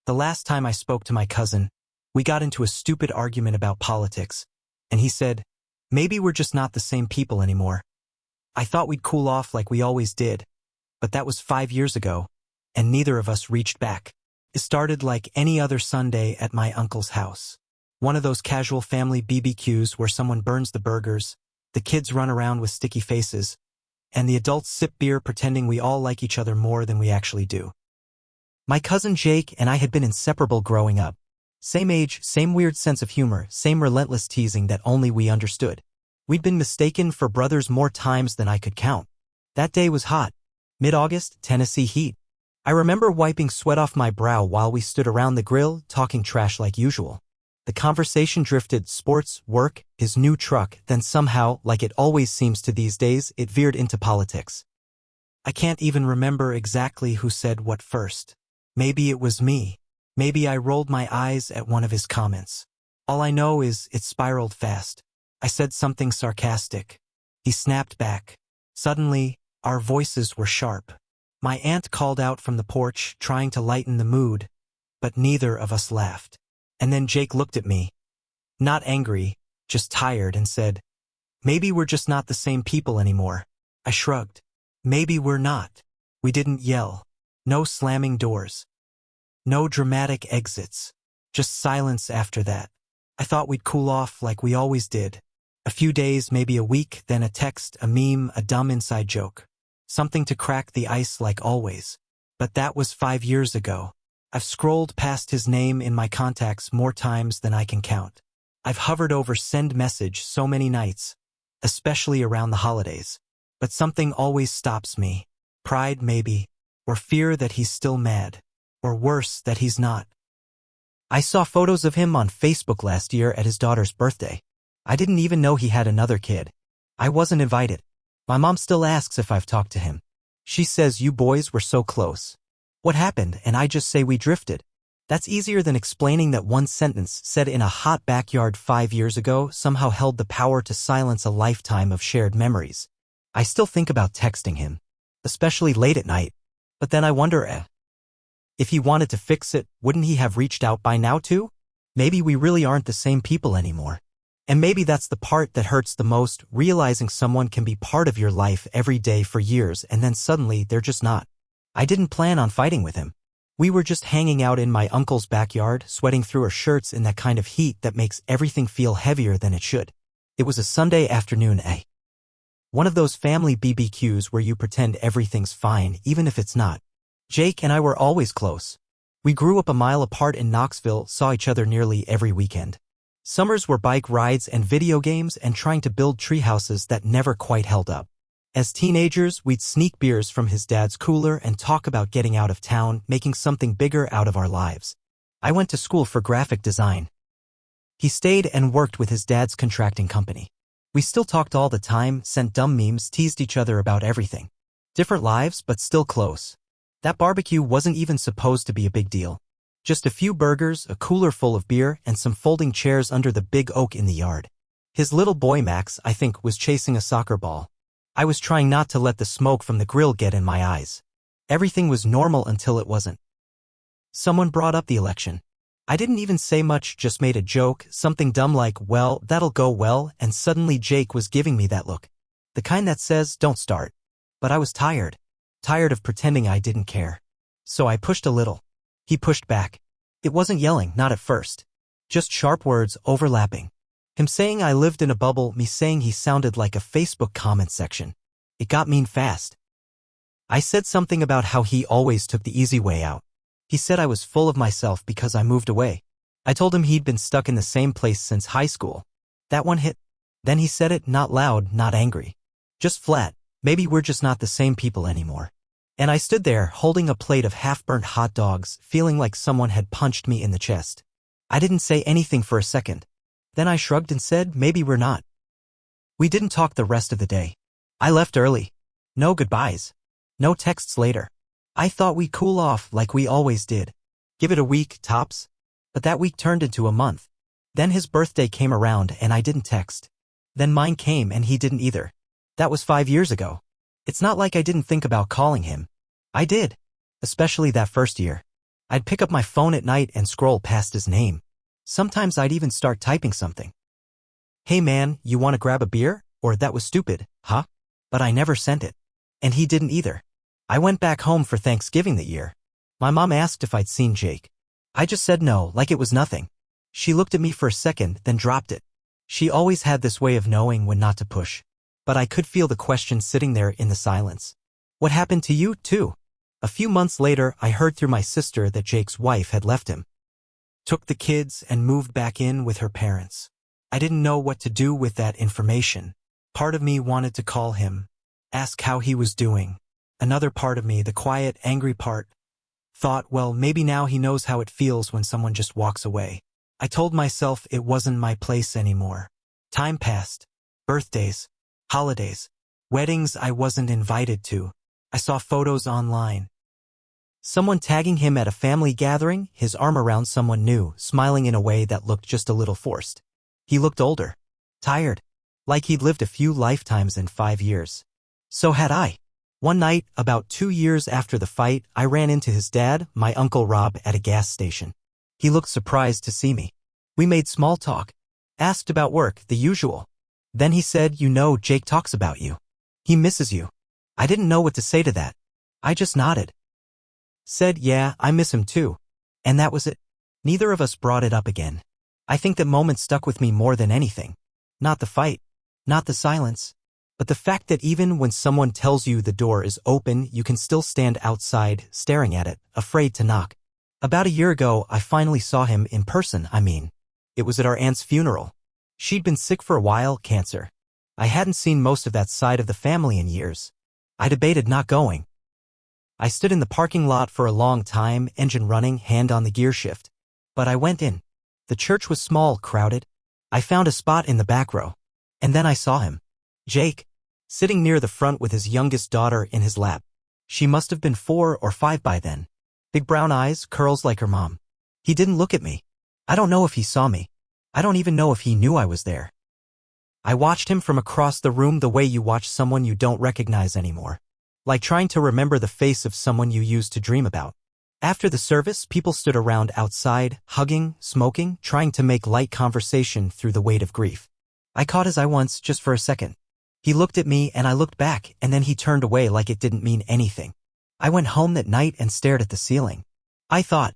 The last time I spoke to my cousin, we got into a stupid argument about politics, and he said, maybe we're just not the same people anymore. I thought we'd cool off like we always did, but that was 5 years ago, and neither of us reached back. It started like any other Sunday at my uncle's house. One of those casual family BBQs where someone burns the burgers, the kids run around with sticky faces, and the adults sip beer pretending we all like each other more than we actually do. My cousin Jake and I had been inseparable growing up. Same age, same weird sense of humor, same relentless teasing that only we understood. We'd been mistaken for brothers more times than I could count. That day was hot. Mid-August, Tennessee heat. I remember wiping sweat off my brow while we stood around the grill, talking trash like usual. The conversation drifted sports, work, his new truck, then somehow, like it always seems to these days, it veered into politics. I can't even remember exactly who said what first. Maybe it was me. Maybe I rolled my eyes at one of his comments. All I know is it spiraled fast. I said something sarcastic. He snapped back. Suddenly, our voices were sharp. My aunt called out from the porch, trying to lighten the mood, but neither of us laughed. And then Jake looked at me. Not angry, just tired, and said, maybe we're just not the same people anymore. I shrugged. Maybe we're not. We didn't yell. No slamming doors. No dramatic exits. Just silence after that. I thought we'd cool off like we always did. A few days, maybe a week, then a text, a meme, a dumb inside joke. Something to crack the ice like always. But that was 5 years ago. I've scrolled past his name in my contacts more times than I can count. I've hovered over send message so many nights, especially around the holidays. But something always stops me. Pride, maybe, or fear that he's still mad, or worse, that he's not. I saw photos of him on Facebook last year at his daughter's birthday. I didn't even know he had another kid. I wasn't invited. My mom still asks if I've talked to him. She says you boys were so close. What happened? And I just say we drifted. That's easier than explaining that one sentence said in a hot backyard 5 years ago somehow held the power to silence a lifetime of shared memories. I still think about texting him, especially late at night. But then I wonder, if he wanted to fix it, wouldn't he have reached out by now too? Maybe we really aren't the same people anymore. And maybe that's the part that hurts the most, realizing someone can be part of your life every day for years and then suddenly they're just not. I didn't plan on fighting with him. We were just hanging out in my uncle's backyard, sweating through our shirts in that kind of heat that makes everything feel heavier than it should. It was a Sunday afternoon, one of those family BBQs where you pretend everything's fine, even if it's not. Jake and I were always close. We grew up a mile apart in Knoxville, saw each other nearly every weekend. Summers were bike rides and video games and trying to build treehouses that never quite held up. As teenagers, we'd sneak beers from his dad's cooler and talk about getting out of town, making something bigger out of our lives. I went to school for graphic design. He stayed and worked with his dad's contracting company. We still talked all the time, sent dumb memes, teased each other about everything. Different lives, but still close. That barbecue wasn't even supposed to be a big deal. Just a few burgers, a cooler full of beer, and some folding chairs under the big oak in the yard. His little boy Max, I think, was chasing a soccer ball. I was trying not to let the smoke from the grill get in my eyes. Everything was normal until it wasn't. Someone brought up the election. I didn't even say much, just made a joke, something dumb like, well, that'll go well, and suddenly Jake was giving me that look. The kind that says, don't start. But I was tired. Tired of pretending I didn't care. So I pushed a little. He pushed back. It wasn't yelling, not at first. Just sharp words overlapping. Him saying I lived in a bubble, me saying he sounded like a Facebook comment section. It got mean fast. I said something about how he always took the easy way out. He said I was full of myself because I moved away. I told him he'd been stuck in the same place since high school. That one hit. Then he said it, not loud, not angry. Just flat. Maybe we're just not the same people anymore. And I stood there, holding a plate of half-burnt hot dogs, feeling like someone had punched me in the chest. I didn't say anything for a second. Then I shrugged and said, maybe we're not. We didn't talk the rest of the day. I left early. No goodbyes. No texts later. I thought we'd cool off like we always did. Give it a week, tops. But that week turned into a month. Then his birthday came around and I didn't text. Then mine came and he didn't either. That was 5 years ago. It's not like I didn't think about calling him. I did. Especially that first year. I'd pick up my phone at night and scroll past his name. Sometimes I'd even start typing something. Hey man, you wanna grab a beer? Or that was stupid, huh? But I never sent it. And he didn't either. I went back home for Thanksgiving that year. My mom asked if I'd seen Jake. I just said no, like it was nothing. She looked at me for a second, then dropped it. She always had this way of knowing when not to push. But I could feel the question sitting there in the silence. What happened to you, too? A few months later, I heard through my sister that Jake's wife had left him. Took the kids and moved back in with her parents. I didn't know what to do with that information. Part of me wanted to call him, ask how he was doing. Another part of me, the quiet, angry part, thought, well, maybe now he knows how it feels when someone just walks away. I told myself it wasn't my place anymore. Time passed. Birthdays, holidays, weddings I wasn't invited to. I saw photos online. Someone tagging him at a family gathering, his arm around someone new, smiling in a way that looked just a little forced. He looked older, tired, like he'd lived a few lifetimes in 5 years. So had I. One night, about 2 years after the fight, I ran into his dad, my Uncle Rob, at a gas station. He looked surprised to see me. We made small talk, asked about work, the usual. Then he said, you know, Jake talks about you. He misses you. I didn't know what to say to that. I just nodded. Said, yeah, I miss him too. And that was it. Neither of us brought it up again. I think that moment stuck with me more than anything. Not the fight, not the silence, but the fact that even when someone tells you the door is open, you can still stand outside, staring at it, afraid to knock. About a year ago, I finally saw him in person, It was at our aunt's funeral. She'd been sick for a while, cancer. I hadn't seen most of that side of the family in years. I debated not going. I stood in the parking lot for a long time, engine running, hand on the gear shift. But I went in. The church was small, crowded. I found a spot in the back row. And then I saw him. Jake, sitting near the front with his youngest daughter in his lap. She must have been 4 or 5 by then. Big brown eyes, curls like her mom. He didn't look at me. I don't know if he saw me. I don't even know if he knew I was there. I watched him from across the room the way you watch someone you don't recognize anymore. Like trying to remember the face of someone you used to dream about. After the service, people stood around outside, hugging, smoking, trying to make light conversation through the weight of grief. I caught his eye once, just for a second. He looked at me and I looked back, and then he turned away like it didn't mean anything. I went home that night and stared at the ceiling. I thought,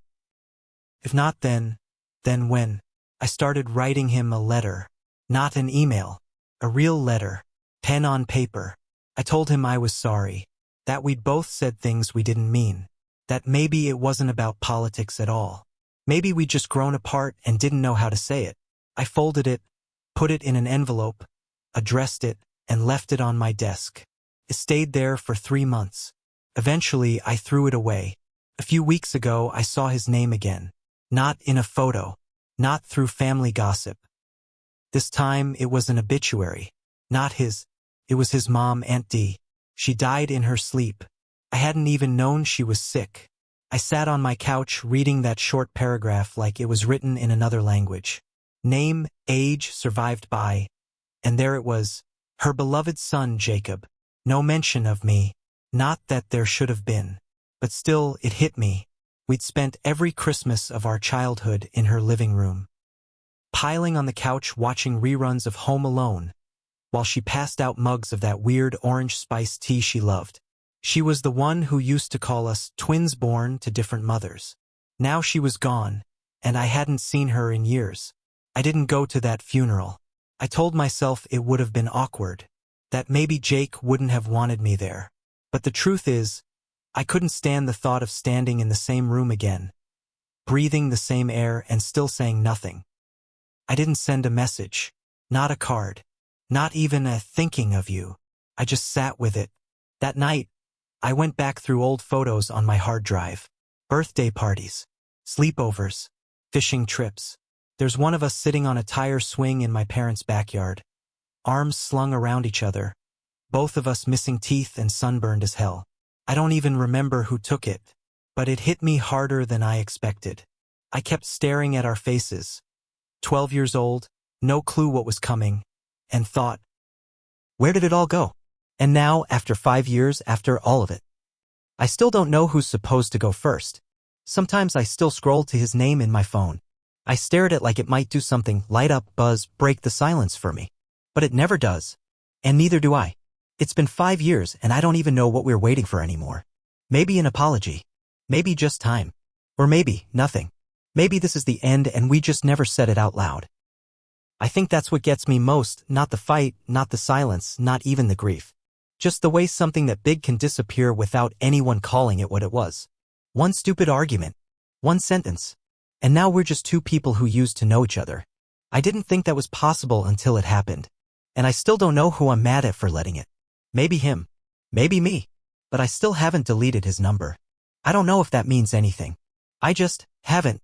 if not then when? I started writing him a letter. Not an email. A real letter. Pen on paper. I told him I was sorry. That we'd both said things we didn't mean. That maybe it wasn't about politics at all. Maybe we'd just grown apart and didn't know how to say it. I folded it, put it in an envelope, addressed it, and left it on my desk. It stayed there for 3 months. Eventually, I threw it away. A few weeks ago, I saw his name again. Not in a photo. Not through family gossip. This time, it was an obituary. Not his. It was his mom, Aunt Dee. She died in her sleep. I hadn't even known she was sick. I sat on my couch reading that short paragraph like it was written in another language. Name, age, survived by. And there it was. Her beloved son, Jacob. No mention of me. Not that there should have been. But still, it hit me. We'd spent every Christmas of our childhood in her living room. Piling on the couch watching reruns of Home Alone, while she passed out mugs of that weird orange spiced tea she loved. She was the one who used to call us twins born to different mothers. Now she was gone, and I hadn't seen her in years. I didn't go to that funeral. I told myself it would have been awkward, that maybe Jake wouldn't have wanted me there. But the truth is, I couldn't stand the thought of standing in the same room again, breathing the same air and still saying nothing. I didn't send a message, not a card, not even a thinking of you. I just sat with it. That night, I went back through old photos on my hard drive. Birthday parties, sleepovers, fishing trips. There's one of us sitting on a tire swing in my parents' backyard, arms slung around each other, both of us missing teeth and sunburned as hell. I don't even remember who took it, but it hit me harder than I expected. I kept staring at our faces, 12 years old, no clue what was coming, and thought, where did it all go? And now, after 5 years, after all of it, I still don't know who's supposed to go first. Sometimes I still scroll to his name in my phone. I stare at it like it might do something, light up, buzz, break the silence for me. But it never does. And neither do I. It's been 5 years and I don't even know what we're waiting for anymore. Maybe an apology. Maybe just time. Or maybe nothing. Maybe this is the end and we just never said it out loud. I think that's what gets me most, not the fight, not the silence, not even the grief. Just the way something that big can disappear without anyone calling it what it was. One stupid argument. One sentence. And now we're just two people who used to know each other. I didn't think that was possible until it happened. And I still don't know who I'm mad at for letting it. Maybe him. Maybe me. But I still haven't deleted his number. I don't know if that means anything. I just haven't.